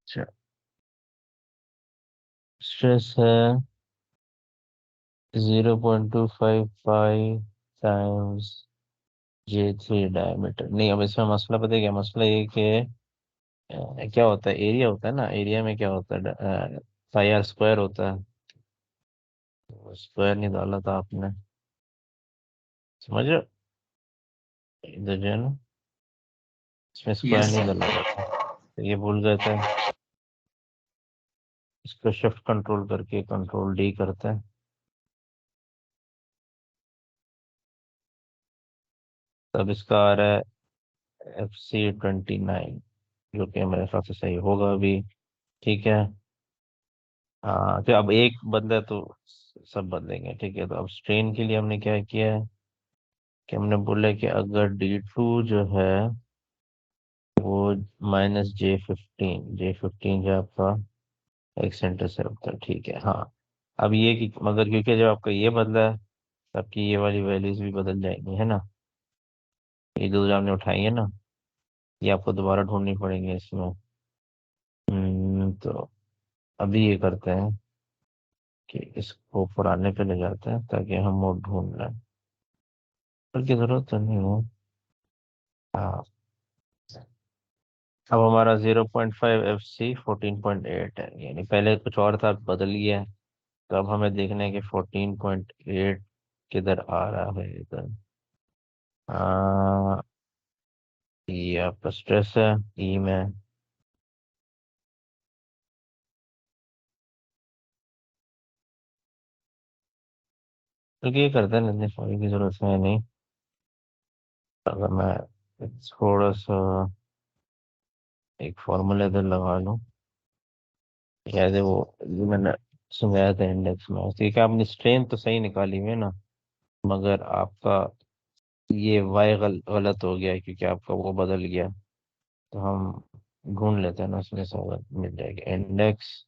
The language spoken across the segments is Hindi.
अच्छा, स्ट्रेस है 0.25 टाइम्स J3 डायमीटर। नहीं, अब इसमें मसला पता है क्या? मसला ये कि क्या होता है, एरिया होता है ना, एरिया में क्या होता है, पाई आर स्क्वायर होता है। स्क्वायर नहीं डाला था आपने, समझ रहे हो? इधर जो है ना, इसमें स्क्वायर यस। नहीं डाला जाता, तो ये भूल गए थे। इसको शिफ्ट कंट्रोल करके कंट्रोल डी करते हैं, तब इसका आ रहा है FC29, जो कि मेरे हिसाब से सही होगा अभी। ठीक है। हाँ, तो अब एक बदला तो सब बदलेंगे। ठीक है, तो अब स्ट्रेन के लिए हमने क्या किया है कि हमने बोला कि अगर D2 जो है वो -J15 जो आपका एक सेंटर से होता है। ठीक है, हाँ। अब ये कि मगर क्योंकि जब आपका ये बदला है, तो आपकी ये वाली वैल्यूज भी बदल जाएंगी, है ना? ये जो आपने उठाई है ना, ये आपको दोबारा ढूंढनी पड़ेंगे इसमें। तो अभी ये करते हैं कि इसको पुराने पे ले जाते हैं ताकि हम वो ढूंढ लें, बल्कि जरूरत तो नहीं है। हाँ, अब हमारा 0.5 FC 14.8 है, यानी पहले कुछ और था, बदल गया है। तो अब हमें देखना है कि 14.8 किधर आ रहा है इधर। आ, ये आपका स्ट्रेस है ई में। तो ये करते हैं, इतनी सॉरी की जरूरत है नहीं। अगर मैं थोड़ा सा एक फॉर्मूला इधर लगा लूं, शायद वो जो मैंने सुनाया था इंडेक्स में, ठीक है, आपने स्ट्रेन तो सही निकाली हुई है ना, मगर आपका ये वाई गलत हो गया है, क्योंकि आपका वो बदल गया। तो हम ढूंढ लेते हैं ना, उसमें से अगर मिल जाएगी इंडेक्स।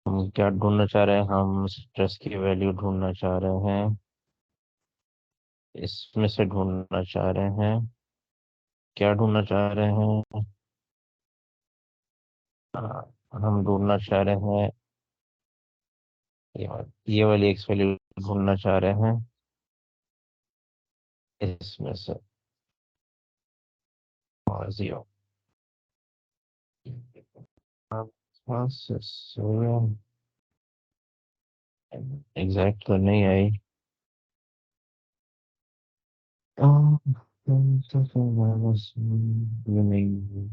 हम क्या ढूंढना चाह रहे हैं? हम स्ट्रेस की वैल्यू ढूंढना चाह रहे हैं, इसमें से ढूंढना चाह रहे हैं, क्या ढूंढना चाह रहे हैं? हम ढूंढना चाह रहे हैं ये वाली एक्स वैल्यू ढूंढना चाह रहे हैं इसमें से, और जीरो। एग्जैक्ट तो नहीं आई। ये नहीं।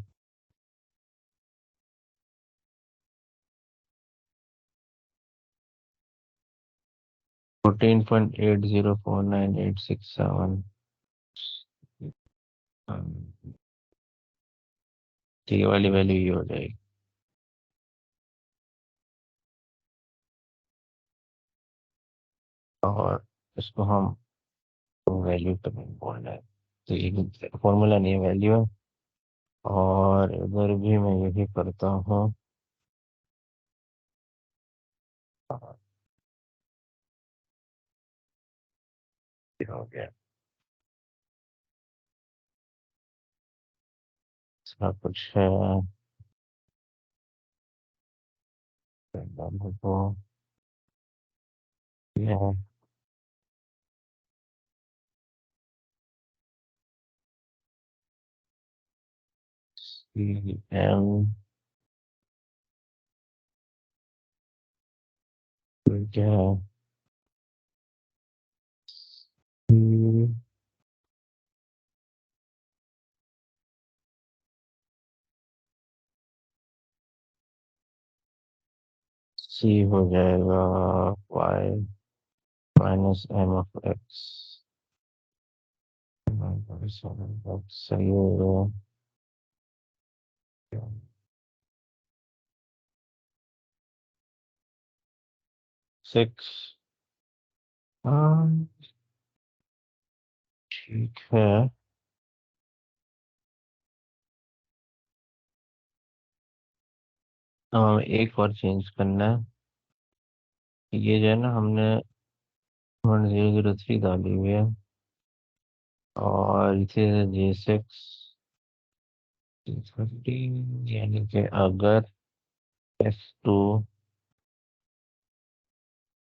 14.804987। ठीक है, वाली वैल्यू ये हो जाएगी। और इसको हम वैल्यू तक बोल रहे हैं, तो ये फॉर्मूला नहीं है, वैल्यू है। और इधर भी मैं यही करता हूँ। हाँ, ये हो गया। इसका कुछ है, हमको ये है CM, क्या है C हो जाएगा Y -M(x). सही होगा। 6। हाँ, ठीक है। अब हमें एक और चेंज करना है। ये जो है ना, हमने 1003 डाली हुई है, और इसे J6 30, यानी कि अगर F2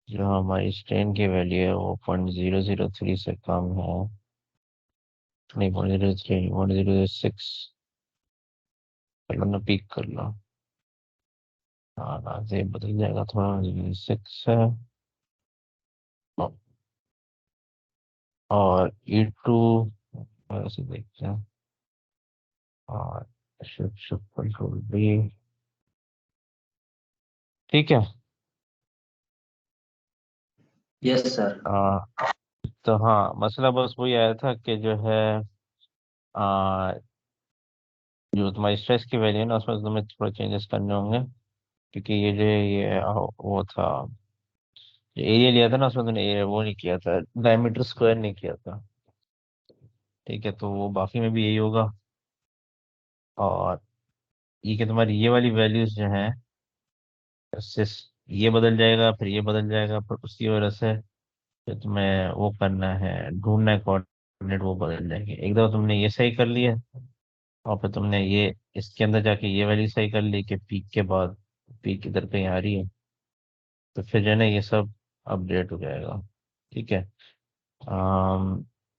जो हमारी स्ट्रेन की वैल्यू है वो 0.003 से कम है, नहीं 0.03, 0.06। चलो ना पीक कर लो। हाँ ना से बदल जाएगा थोड़ा, 0.6 है। और E2 ऐसे देखते हैं। और शिफ्ट शिफ्ट कंट्रोल भी ठीक है। Yes sir. तो हाँ, मसला बस वही आया था कि जो है आ, जो तुम्हारी स्ट्रेस की वैल्यू है ना, उसमें तुम्हें थोड़ा चेंजेस करने होंगे, क्योंकि ये जो ये वो था, जो एरिया लिया था ना, उसमें तुमने एरिया वो नहीं किया था, डायमीटर स्क्वायर नहीं किया था। ठीक है, तो वो बाकी में भी यही होगा। और ये कि तुम्हारी ये वाली वैल्यूज जो हैं, उससे ये बदल जाएगा, फिर ये बदल जाएगा, फिर उसकी वजह से जो तुम्हें वो करना है, ढूंढना है कोऑर्डिनेट, वो बदल जाएंगे। एक दफा तुमने ये सही कर लिया, और फिर तुमने ये इसके अंदर जाके ये वैल्यू सही कर ली कि पीक के बाद पीक इधर कहीं आ रही है, तो फिर जो है ना ये सब अपडेट हो जाएगा। ठीक है।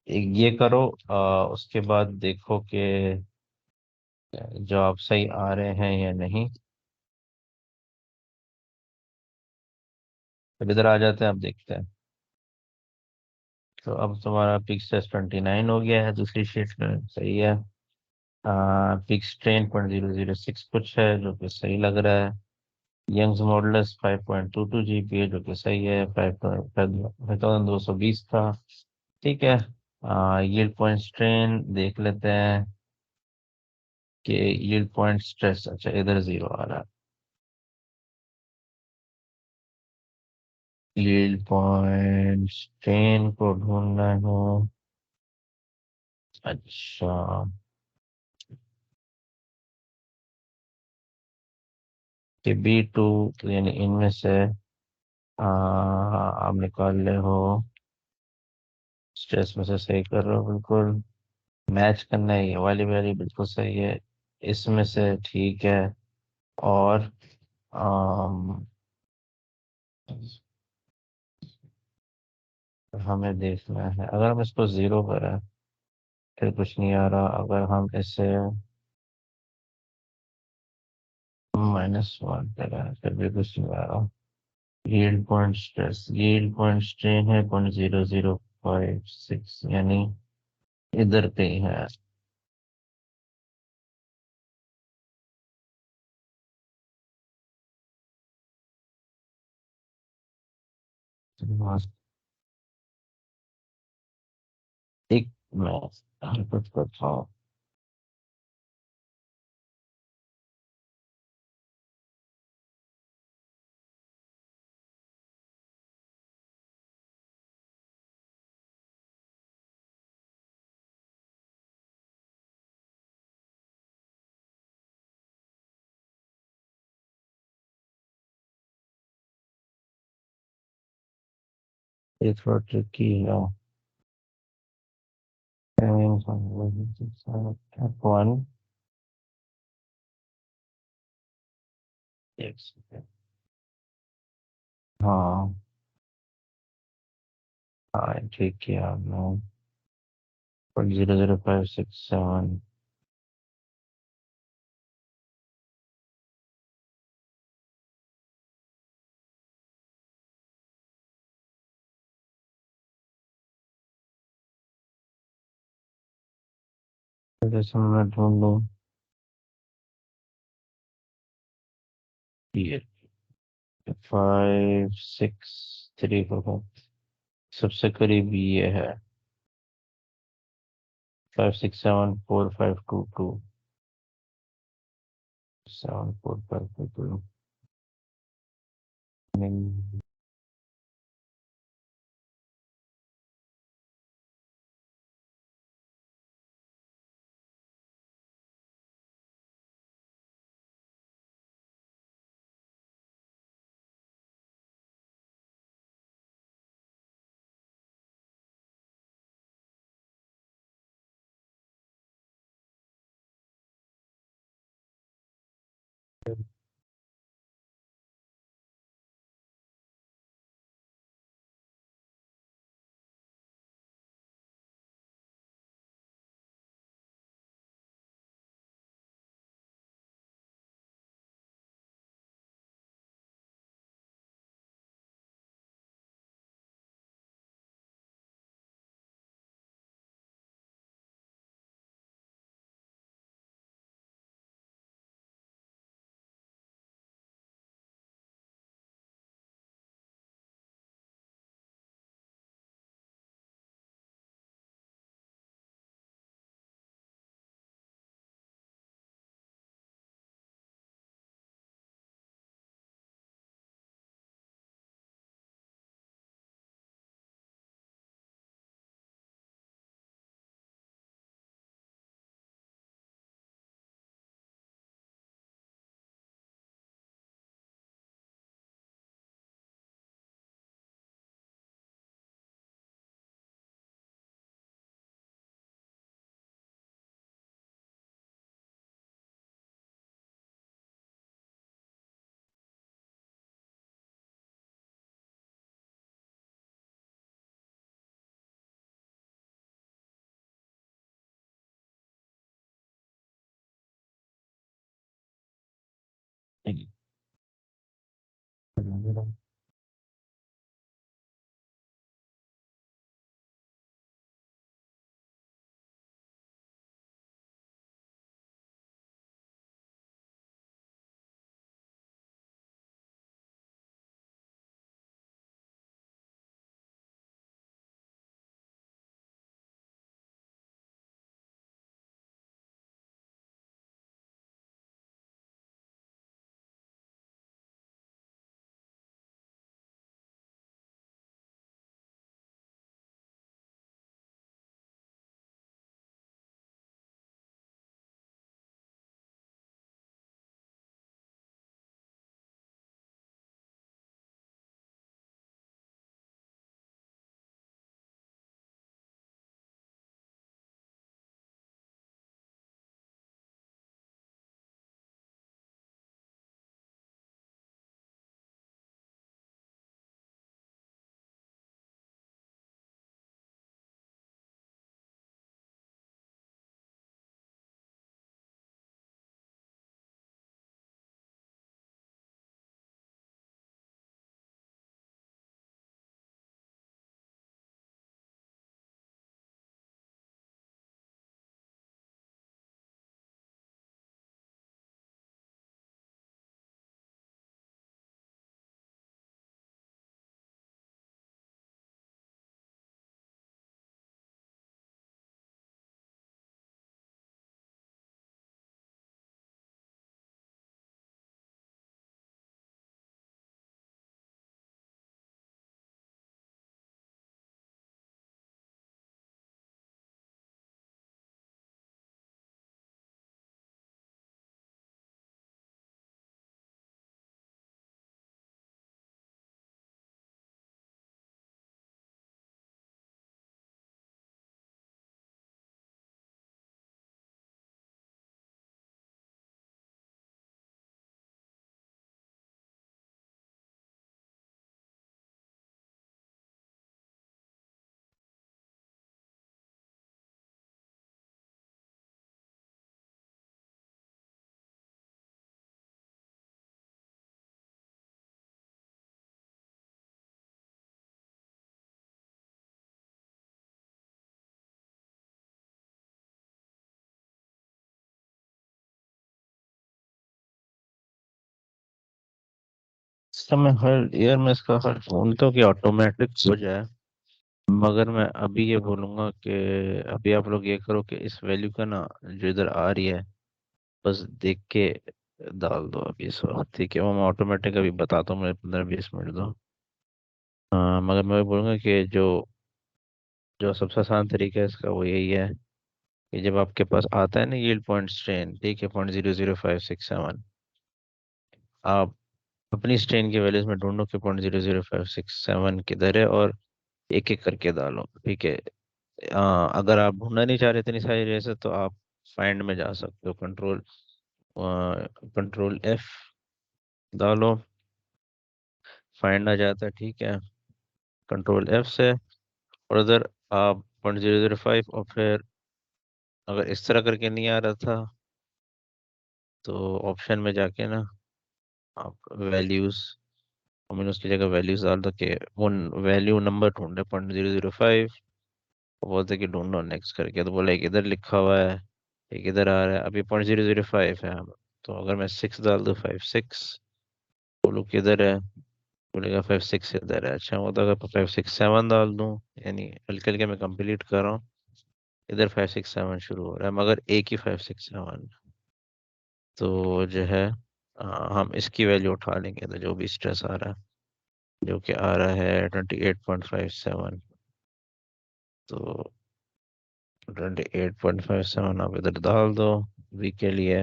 एक ये करो, उसके बाद देखो कि जवाब सही आ रहे हैं या नहीं। अब इधर आ जाते हैं, अब देखते हैं। तो अब तुम्हारा पिक स्ट्रेस 29 हो गया है दूसरी शीट में, सही है। पिक स्ट्रेन 0.006 कुछ है, जो कि सही लग रहा है। यंग्स मॉडुलस 5.22 GPa, जो कि सही है। 5220 था। ठीक है। यील्ड पॉइंट स्ट्रेन देख लेते हैं कि यील्ड पॉइंट स्ट्रेस, अच्छा इधर जीरो आ रहा है। यील्ड पॉइंट स्ट्रेन को ढूंढना है। अच्छा, कि B2 यानी इनमें से आप निकाल ले हो, स्ट्रेस में से सही कर रहे हो बिल्कुल। मैच करना है, ये वाली वाली बिल्कुल सही है, इसमें से ठीक है। और आम, हमें देखना है, अगर हम इसको जीरो करें फिर कुछ नहीं आ रहा, अगर हम इसे -1 करें फिर भी कुछ नहीं आ रहा। Yield point stress, yield point strain है 0.0056, यानी इधर कहीं है। एक मैं हरकत करता हूँ। ये थोड़ा ट्रिकी है। F1, एक सेकंड। हाँ हाँ, ठीक किया आपने। 0.00567। जैसे मैं ढूंढ लूँ ये 563 को, सबसे करीब ये है 5674522। 74522। समय हर ईयर में इसका हर फोन तो कि ऑटोमेटिक हो जाए, मगर मैं अभी ये बोलूंगा कि अभी आप लोग ये करो कि इस वैल्यू का ना जो इधर आ रही है, बस देख के डाल दो अभी इस वक्त, ठीक है? वो मैं ऑटोमेटिक अभी बताता हूँ, मुझे 15-20 मिनट दो। मगर मैं बोलूंगा कि जो जो सबसे आसान तरीका है इसका वो यही है कि जब आपके पास आता है ना यील्ड पॉइंट स्ट्रेन, ठीक है, 0.00567, आप अपनी स्ट्रेन की वैल्यूज में ढूंढो कि 0.00567 किधर है और एक एक करके डालो, ठीक है? अगर आप ढूंढना नहीं चाह रहे इतनी सारी रेस तो आप फाइंड में जा सकते हो, कंट्रोल एफ डालो, फाइंड आ जाता है, ठीक है? कंट्रोल एफ से, और उधर आप 0.005, और फिर अगर इस तरह करके नहीं आ रहा था तो ऑप्शन में जाके ना आप वैल्यूज, मैंने उसकी जगह वैल्यूज डाल दो कि वो वैल्यू नंबर ढूंढे 0.005, वो बोलते कि ढूंढो नेक्स्ट करके, तो बोला एक इधर लिखा हुआ है, एक इधर आ रहा है, अभी 0.005 है। तो अगर मैं 6 डाल दूँ, 5 6, बोलो किधर है, बोलेगा 5 6 इधर है। अच्छा, वो तो अगर 5 6 7 डाल दूँ, यानी हल्के हल्के मैं कंप्लीट कर रहा हूँ, इधर 5 6 7 शुरू हो रहा है, मगर एक ही 5 6 7, तो जो है हम इसकी वैल्यू उठा लेंगे, तो जो भी स्ट्रेस आ रहा है, जो कि आ रहा है 28.57, तो 28.57 आप इधर डाल दो वीक के लिए।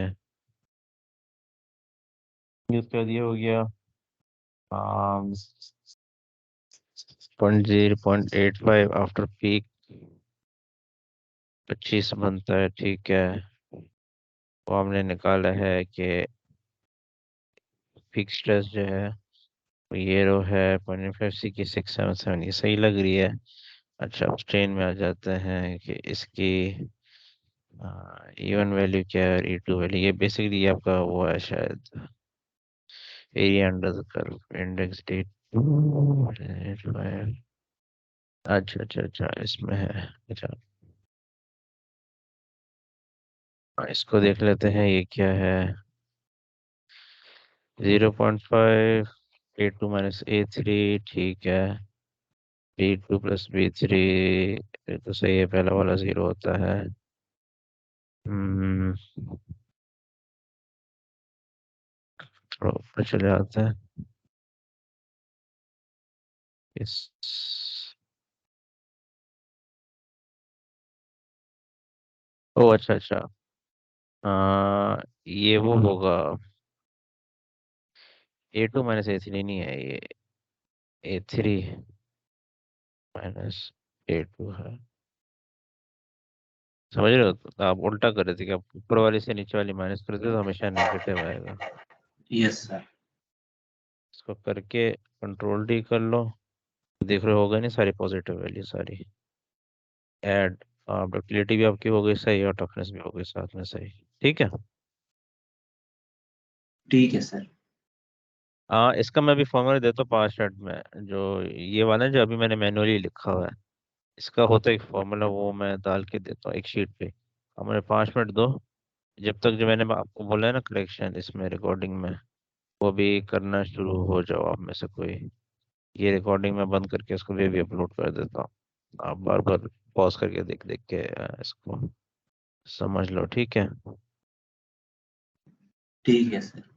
यूज कर दिया, हो गया 0.85 आफ्टर पीक, 25 बनता है, ठीक है? वो हमने निकाला है कि पीक स्ट्रेस जो है वो ये रो है 0.5 की 677, ये सही लग रही है। अच्छा, अब स्ट्रेन में आ जाते हैं कि इसकी इवन वैल्यू क्या है, E2 वैल्यू, ये बेसिकली आपका वो है शायद area under the curve index date. अच्छा अच्छा अच्छा, इसमें है। अच्छा, इसको देख लेते हैं, ये क्या है। 0.5, A2 - A3, ठीक है। B2 + B3, ये तो सही है, पहला वाला 0 होता है। हम्म, थोड़ा ऊपर चले आते हैं। इस ओ अच्छा अच्छा, ये वो होगा। A2 - A3 नहीं है ये, A3 - A2 है। समझ रहे हो, तो आप उल्टा कर रहे थे कि आप ऊपर वाले से नीचे वाली माइनस करते तो हमेशा नेगेटिव आएगा। Yes sir. इसको करके कंट्रोल D कर लो, देख रहे होगा नहीं, सारी पॉजिटिव वैल्यू सारी ऐड। डक्टिलिटी भी आपकी हो गई सही, और टफनेस भी हो गई साथ में सही। ठीक है। ठीक है सर। इसका मैं भी फॉर्मूला देता हूँ 5 मिनट में। जो ये वाला है, जो अभी मैंने मैनुअली लिखा हुआ है, इसका होता है एक फॉर्मूला, वो मैं डाल के देता हूँ एक शीट पे। अब मुझे 5 मिनट दो, जब तक जो मैंने आपको बोला है ना कलेक्शन इसमें रिकॉर्डिंग में, वो भी करना शुरू हो जाओ आप में से कोई। ये रिकॉर्डिंग में बंद करके इसको भी अपलोड कर देता हूँ। आप बार बार पॉज करके देख देख के इसको समझ लो, ठीक है। ठीक है सर।